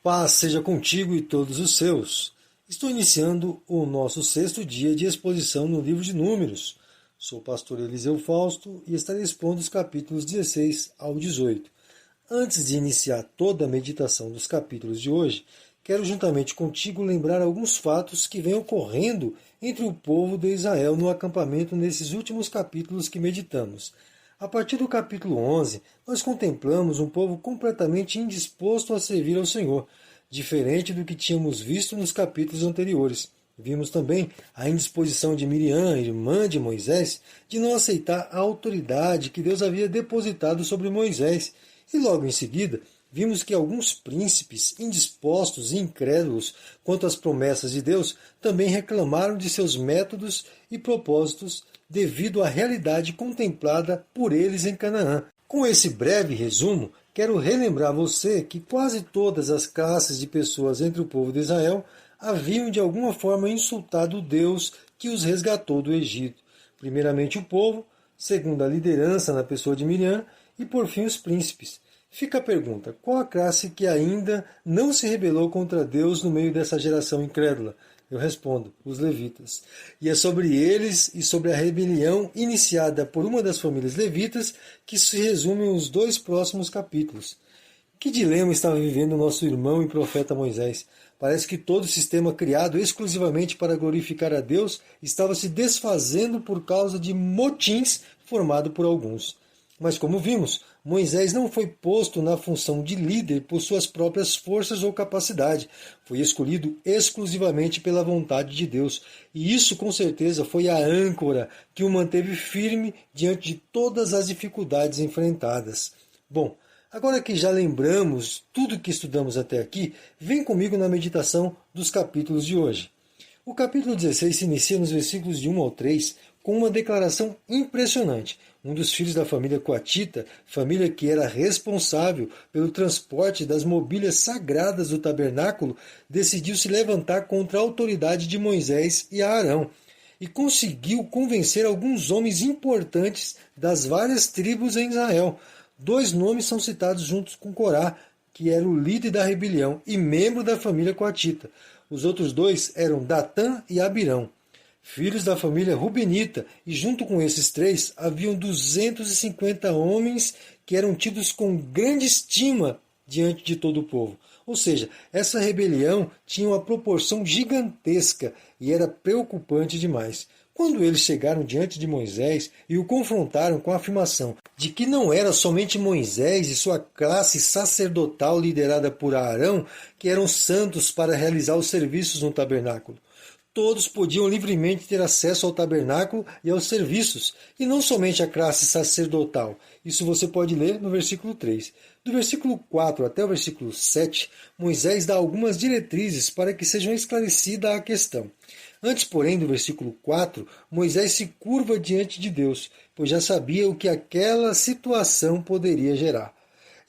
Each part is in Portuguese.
Paz seja contigo e todos os seus. Estou iniciando o nosso 6º dia de exposição no livro de Números. Sou o pastor Eliseu Fausto e estarei expondo os capítulos 16 ao 18. Antes de iniciar toda a meditação dos capítulos de hoje, quero juntamente contigo lembrar alguns fatos que vêm ocorrendo entre o povo de Israel no acampamento nesses últimos capítulos que meditamos. A partir do capítulo 11, nós contemplamos um povo completamente indisposto a servir ao Senhor, diferente do que tínhamos visto nos capítulos anteriores. Vimos também a indisposição de Miriam, irmã de Moisés, de não aceitar a autoridade que Deus havia depositado sobre Moisés. E logo em seguida, vimos que alguns príncipes, indispostos e incrédulos quanto às promessas de Deus, também reclamaram de seus métodos e propósitos devido à realidade contemplada por eles em Canaã. Com esse breve resumo, quero relembrar você que quase todas as classes de pessoas entre o povo de Israel haviam de alguma forma insultado o Deus que os resgatou do Egito. Primeiramente o povo, segundo a liderança na pessoa de Miriam e por fim os príncipes. Fica a pergunta, qual a classe que ainda não se rebelou contra Deus no meio dessa geração incrédula? Eu respondo, os levitas. E é sobre eles e sobre a rebelião iniciada por uma das famílias levitas que se resumem os 2 próximos capítulos. Que dilema estava vivendo o nosso irmão e profeta Moisés? Parece que todo o sistema criado exclusivamente para glorificar a Deus estava se desfazendo por causa de motins formados por alguns. Mas como vimos, Moisés não foi posto na função de líder por suas próprias forças ou capacidade. Foi escolhido exclusivamente pela vontade de Deus. E isso, com certeza, foi a âncora que o manteve firme diante de todas as dificuldades enfrentadas. Bom, agora que já lembramos tudo que estudamos até aqui, vem comigo na meditação dos capítulos de hoje. O capítulo 16 se inicia nos versículos de 1 ao 3 com uma declaração impressionante. Um dos filhos da família coatita, família que era responsável pelo transporte das mobílias sagradas do tabernáculo, decidiu se levantar contra a autoridade de Moisés e Arão e conseguiu convencer alguns homens importantes das várias tribos em Israel. 2 nomes são citados juntos com Corá, que era o líder da rebelião e membro da família coatita. Os outros 2 eram Datã e Abirão, filhos da família rubenita, e junto com esses 3 haviam 250 homens que eram tidos com grande estima diante de todo o povo. Ou seja, essa rebelião tinha uma proporção gigantesca e era preocupante demais. Quando eles chegaram diante de Moisés e o confrontaram com a afirmação de que não era somente Moisés e sua classe sacerdotal liderada por Arão que eram santos para realizar os serviços no tabernáculo. Todos podiam livremente ter acesso ao tabernáculo e aos serviços, e não somente a classe sacerdotal. Isso você pode ler no versículo 3. Do versículo 4 até o versículo 7, Moisés dá algumas diretrizes para que seja esclarecida a questão. Antes, porém, do versículo 4, Moisés se curva diante de Deus, pois já sabia o que aquela situação poderia gerar.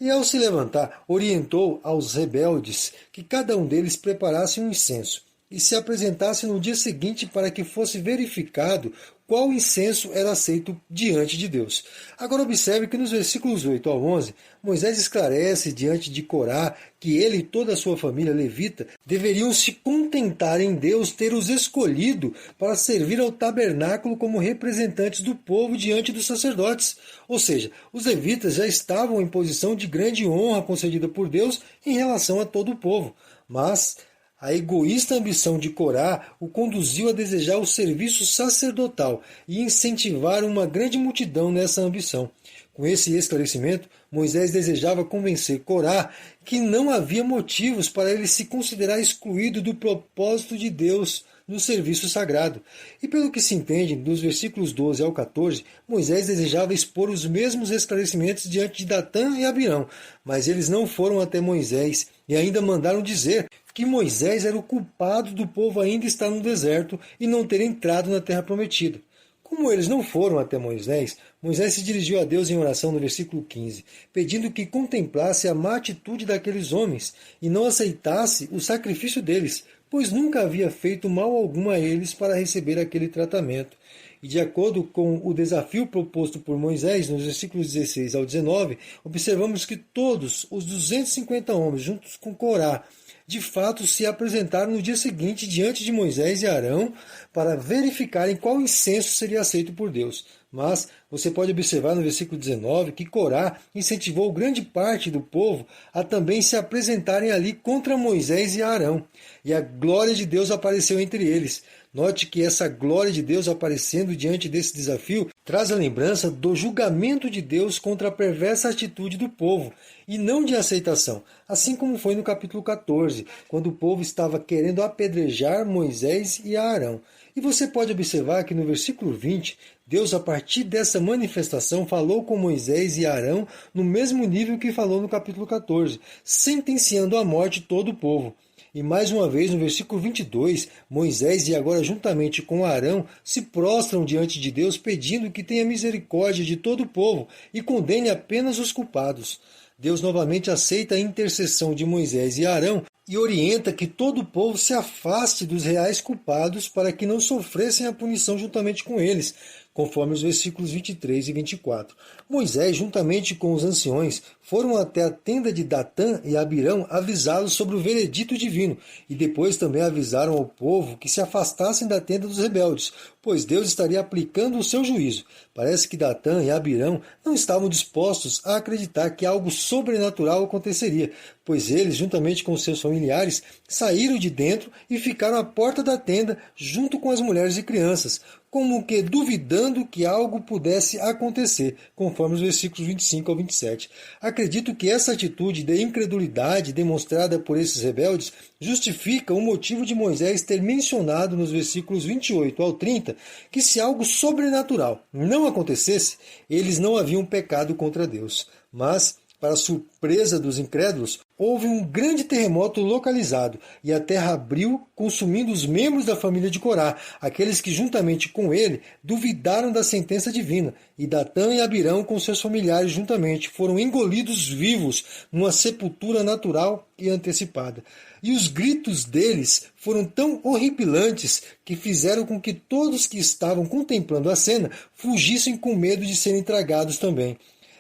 E ao se levantar, orientou aos rebeldes que cada um deles preparasse um incenso e se apresentasse no dia seguinte para que fosse verificado qual incenso era aceito diante de Deus. Agora observe que nos versículos 8 ao 11, Moisés esclarece diante de Corá que ele e toda a sua família levita deveriam se contentar em Deus ter os escolhido para servir ao tabernáculo como representantes do povo diante dos sacerdotes. Ou seja, os levitas já estavam em posição de grande honra concedida por Deus em relação a todo o povo. Mas a egoísta ambição de Corá o conduziu a desejar o serviço sacerdotal e incentivar uma grande multidão nessa ambição. Com esse esclarecimento, Moisés desejava convencer Corá que não havia motivos para ele se considerar excluído do propósito de Deus no serviço sagrado. E pelo que se entende, dos versículos 12 ao 14, Moisés desejava expor os mesmos esclarecimentos diante de Datã e Abirão, mas eles não foram até Moisés e ainda mandaram dizer que Moisés era o culpado do povo ainda estar no deserto e não ter entrado na terra prometida. Como eles não foram até Moisés, Moisés se dirigiu a Deus em oração no versículo 15, pedindo que contemplasse a má atitude daqueles homens e não aceitasse o sacrifício deles, pois nunca havia feito mal algum a eles para receber aquele tratamento. E de acordo com o desafio proposto por Moisés, nos versículos 16 ao 19, observamos que todos os 250 homens, juntos com Corá, de fato se apresentaram no dia seguinte diante de Moisés e Arão para verificarem qual incenso seria aceito por Deus. Mas você pode observar no versículo 19 que Corá incentivou grande parte do povo a também se apresentarem ali contra Moisés e Arão. E a glória de Deus apareceu entre eles. Note que essa glória de Deus aparecendo diante desse desafio traz a lembrança do julgamento de Deus contra a perversa atitude do povo, e não de aceitação, assim como foi no capítulo 14, quando o povo estava querendo apedrejar Moisés e Arão. E você pode observar que no versículo 20, Deus, a partir dessa manifestação, falou com Moisés e Arão no mesmo nível que falou no capítulo 14, sentenciando à morte todo o povo. E mais uma vez, no versículo 22, Moisés, e agora juntamente com Arão, se prostram diante de Deus pedindo que tenha misericórdia de todo o povo e condene apenas os culpados. Deus novamente aceita a intercessão de Moisés e Arão e orienta que todo o povo se afaste dos reais culpados para que não sofressem a punição juntamente com eles, conforme os versículos 23 e 24. Moisés, juntamente com os anciões, foram até a tenda de Datã e Abirão avisá-los sobre o veredito divino, e depois também avisaram ao povo que se afastassem da tenda dos rebeldes, pois Deus estaria aplicando o seu juízo. Parece que Datã e Abirão não estavam dispostos a acreditar que algo sobrenatural aconteceria, pois eles, juntamente com seus familiares, saíram de dentro e ficaram à porta da tenda junto com as mulheres e crianças, como que duvidando que algo pudesse acontecer, conforme os versículos 25 ao 27. Acredito que essa atitude de incredulidade demonstrada por esses rebeldes justifica o motivo de Moisés ter mencionado nos versículos 28 ao 30 que se algo sobrenatural não acontecesse, eles não haviam pecado contra Deus. Mas, para surpresa dos incrédulos, houve um grande terremoto localizado e a terra abriu, consumindo os membros da família de Corá, aqueles que juntamente com ele duvidaram da sentença divina, e Datã e Abirão com seus familiares juntamente foram engolidos vivos numa sepultura natural e antecipada. E os gritos deles foram tão horripilantes que fizeram com que todos que estavam contemplando a cena fugissem com medo de serem tragados também.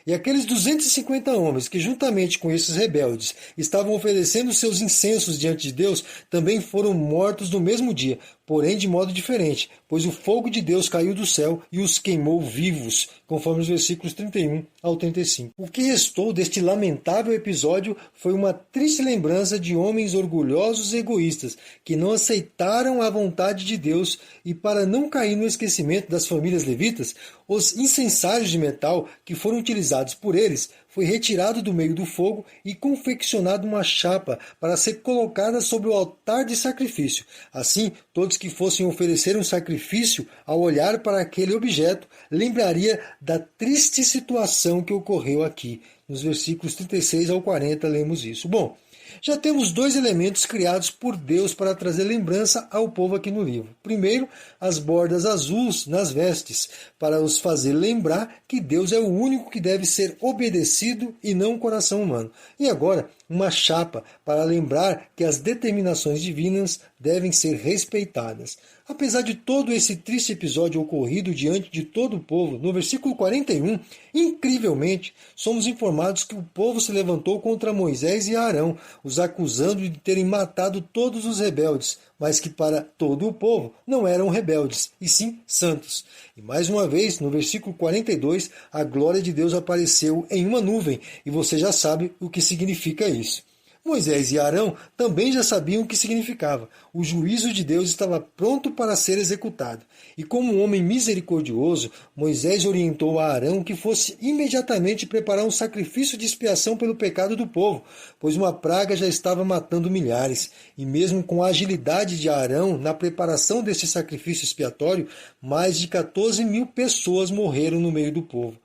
E aqueles 250 homens que, juntamente com esses rebeldes, estavam oferecendo seus incensos diante de Deus, também foram mortos no mesmo dia, porém de modo diferente, pois o fogo de Deus caiu do céu e os queimou vivos, conforme os versículos 31 ao 35. O que restou deste lamentável episódio foi uma triste lembrança de homens orgulhosos e egoístas, que não aceitaram a vontade de Deus, e para não cair no esquecimento das famílias levitas, os incensários de metal que foram utilizados por eles foi retirado do meio do fogo e confeccionado uma chapa para ser colocada sobre o altar de sacrifício. Assim, todos que fossem oferecer um sacrifício, ao olhar para aquele objeto, lembraria da triste situação que ocorreu aqui. Nos versículos 36 ao 40 lemos isso. Bom, já temos dois elementos criados por Deus para trazer lembrança ao povo aqui no livro. Primeiro, as bordas azuis nas vestes, para os fazer lembrar que Deus é o único que deve ser obedecido e não o coração humano. E agora, uma chapa para lembrar que as determinações divinas devem ser respeitadas. Apesar de todo esse triste episódio ocorrido diante de todo o povo, no versículo 41, incrivelmente, somos informados que o povo se levantou contra Moisés e Arão, os acusando de terem matado todos os rebeldes, mas que para todo o povo não eram rebeldes, e sim santos. E mais uma vez, no versículo 42, a glória de Deus apareceu em uma nuvem, e você já sabe o que significa isso. Moisés e Arão também já sabiam o que significava. O juízo de Deus estava pronto para ser executado. E como um homem misericordioso, Moisés orientou a Arão que fosse imediatamente preparar um sacrifício de expiação pelo pecado do povo, pois uma praga já estava matando milhares. E mesmo com a agilidade de Arão na preparação desse sacrifício expiatório, mais de 14.000 pessoas morreram no meio do povo.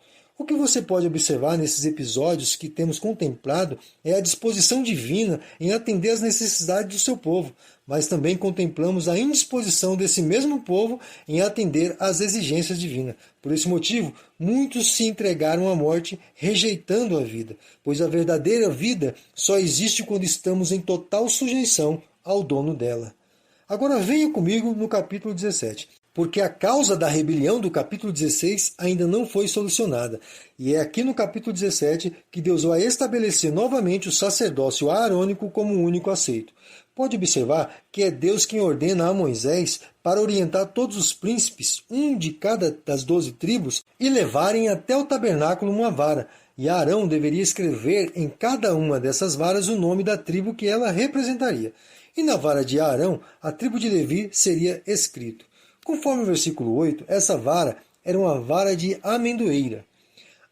O que você pode observar nesses episódios que temos contemplado é a disposição divina em atender às necessidades do seu povo, mas também contemplamos a indisposição desse mesmo povo em atender às exigências divinas. Por esse motivo, muitos se entregaram à morte, rejeitando a vida, pois a verdadeira vida só existe quando estamos em total sujeição ao dono dela. Agora venha comigo no capítulo 17, porque a causa da rebelião do capítulo 16 ainda não foi solucionada. E é aqui no capítulo 17 que Deus vai estabelecer novamente o sacerdócio aarônico como o único aceito. Pode observar que é Deus quem ordena a Moisés para orientar todos os príncipes, um de cada das 12 tribos, e levarem até o tabernáculo uma vara. E Arão deveria escrever em cada uma dessas varas o nome da tribo que ela representaria. E na vara de Arão, a tribo de Levi seria escrito. Conforme o versículo 8, essa vara era uma vara de amendoeira.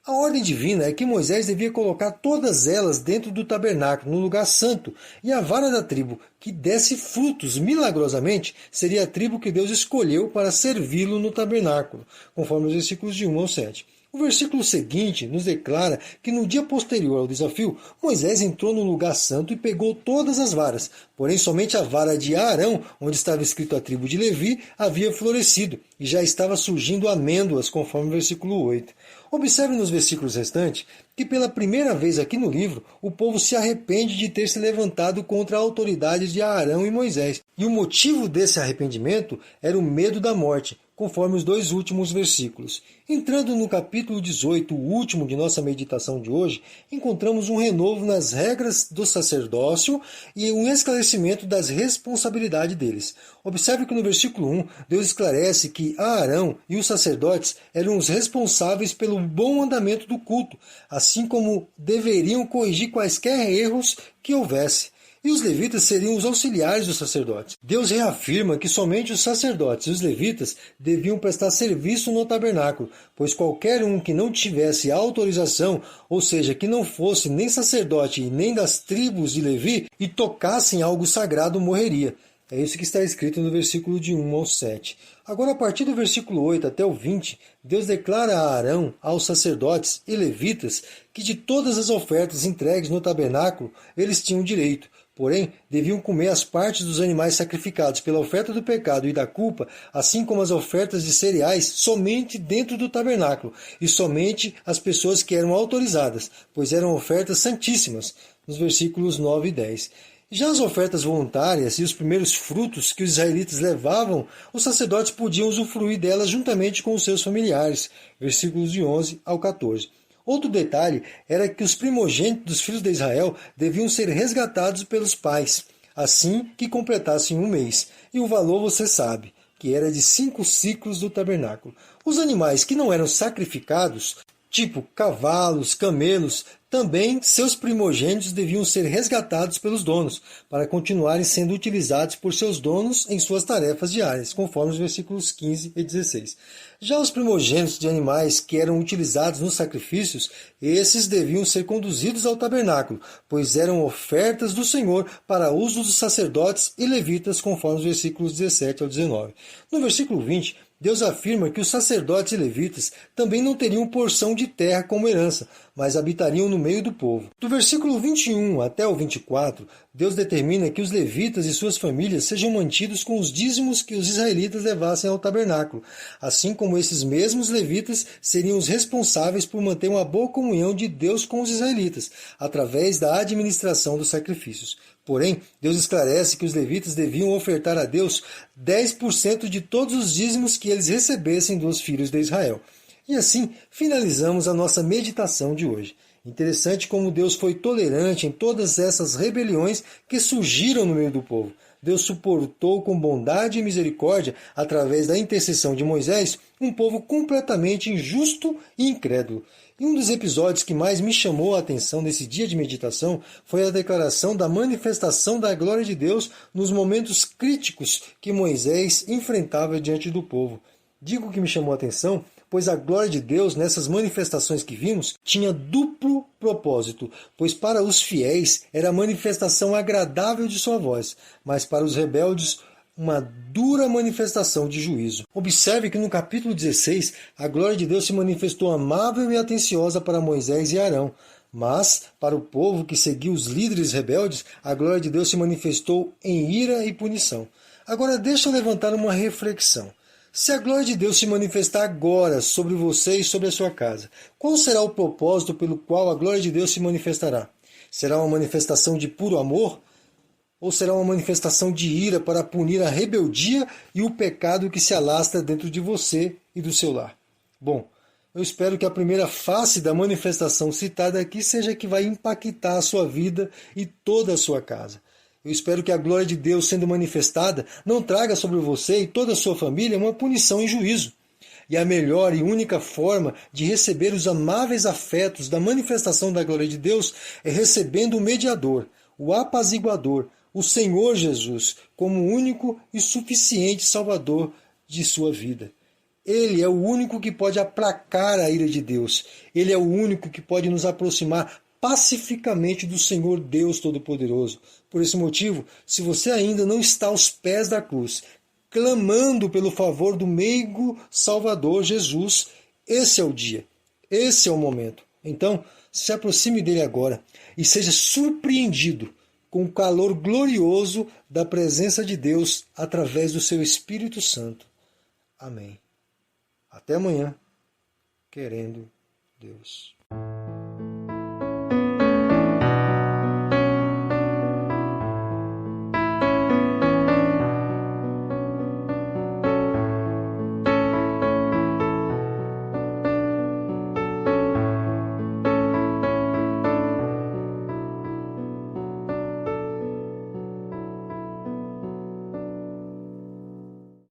A ordem divina é que Moisés devia colocar todas elas dentro do tabernáculo, no lugar santo, e a vara da tribo que desse frutos milagrosamente seria a tribo que Deus escolheu para servi-lo no tabernáculo, conforme os versículos de 1 ao 7. O versículo seguinte nos declara que no dia posterior ao desafio, Moisés entrou no lugar santo e pegou todas as varas, porém somente a vara de Arão, onde estava escrito a tribo de Levi, havia florescido e já estava surgindo amêndoas, conforme o versículo 8. Observe nos versículos restantes que pela primeira vez aqui no livro, o povo se arrepende de ter se levantado contra a autoridade de Arão e Moisés. E o motivo desse arrependimento era o medo da morte, conforme os dois últimos versículos. Entrando no capítulo 18, o último de nossa meditação de hoje, encontramos um renovo nas regras do sacerdócio e um esclarecimento das responsabilidades deles. Observe que no versículo 1, Deus esclarece que Arão e os sacerdotes eram os responsáveis pelo bom andamento do culto, assim como deveriam corrigir quaisquer erros que houvesse. E os levitas seriam os auxiliares dos sacerdotes. Deus reafirma que somente os sacerdotes e os levitas deviam prestar serviço no tabernáculo, pois qualquer um que não tivesse autorização, ou seja, que não fosse nem sacerdote e nem das tribos de Levi, e tocasse em algo sagrado, morreria. É isso que está escrito no versículo de 1 ao 7. Agora, a partir do versículo 8 até o 20, Deus declara a Arão, aos sacerdotes e levitas, que de todas as ofertas entregues no tabernáculo, eles tinham direito. Porém, deviam comer as partes dos animais sacrificados pela oferta do pecado e da culpa, assim como as ofertas de cereais, somente dentro do tabernáculo, e somente as pessoas que eram autorizadas, pois eram ofertas santíssimas, nos versículos 9 e 10. Já as ofertas voluntárias e os primeiros frutos que os israelitas levavam, os sacerdotes podiam usufruir delas juntamente com os seus familiares, versículos de 11 ao 14. Outro detalhe era que os primogênitos dos filhos de Israel deviam ser resgatados pelos pais, assim que completassem um mês. E o valor você sabe, que era de 5 ciclos do tabernáculo. Os animais que não eram sacrificados, tipo cavalos, camelos, também seus primogênitos deviam ser resgatados pelos donos, para continuarem sendo utilizados por seus donos em suas tarefas diárias, conforme os versículos 15 e 16. Já os primogênitos de animais que eram utilizados nos sacrifícios, esses deviam ser conduzidos ao tabernáculo, pois eram ofertas do Senhor para uso dos sacerdotes e levitas, conforme os versículos 17 ao 19. No versículo 20, Deus afirma que os sacerdotes e levitas também não teriam porção de terra como herança, mas habitariam no meio do povo. Do versículo 21 até o 24, Deus determina que os levitas e suas famílias sejam mantidos com os dízimos que os israelitas levassem ao tabernáculo, assim como esses mesmos levitas seriam os responsáveis por manter uma boa comunhão de Deus com os israelitas, através da administração dos sacrifícios. Porém, Deus esclarece que os levitas deviam ofertar a Deus 10% de todos os dízimos que eles recebessem dos filhos de Israel. E assim, finalizamos a nossa meditação de hoje. Interessante como Deus foi tolerante em todas essas rebeliões que surgiram no meio do povo. Deus suportou com bondade e misericórdia, através da intercessão de Moisés, um povo completamente injusto e incrédulo. E um dos episódios que mais me chamou a atenção nesse dia de meditação foi a declaração da manifestação da glória de Deus nos momentos críticos que Moisés enfrentava diante do povo. Digo que me chamou a atenção, pois a glória de Deus, nessas manifestações que vimos, tinha duplo propósito, pois para os fiéis era a manifestação agradável de sua voz, mas para os rebeldes, uma dura manifestação de juízo. Observe que no capítulo 16, a glória de Deus se manifestou amável e atenciosa para Moisés e Arão, mas para o povo que seguiu os líderes rebeldes, a glória de Deus se manifestou em ira e punição. Agora deixa eu levantar uma reflexão. Se a glória de Deus se manifestar agora sobre você e sobre a sua casa, qual será o propósito pelo qual a glória de Deus se manifestará? Será uma manifestação de puro amor? Ou será uma manifestação de ira para punir a rebeldia e o pecado que se alastra dentro de você e do seu lar? Bom, eu espero que a primeira face da manifestação citada aqui seja que vai impactar a sua vida e toda a sua casa. Eu espero que a glória de Deus sendo manifestada não traga sobre você e toda a sua família uma punição e juízo. E a melhor e única forma de receber os amáveis afetos da manifestação da glória de Deus é recebendo o mediador, o apaziguador, o Senhor Jesus, como único e suficiente Salvador de sua vida. Ele é o único que pode aplacar a ira de Deus. Ele é o único que pode nos aproximar pacificamente do Senhor Deus Todo-Poderoso. Por esse motivo, se você ainda não está aos pés da cruz, clamando pelo favor do meigo Salvador Jesus, esse é o dia, esse é o momento. Então, se aproxime dele agora e seja surpreendido com o calor glorioso da presença de Deus através do seu Espírito Santo. Amém. Até amanhã, querendo Deus.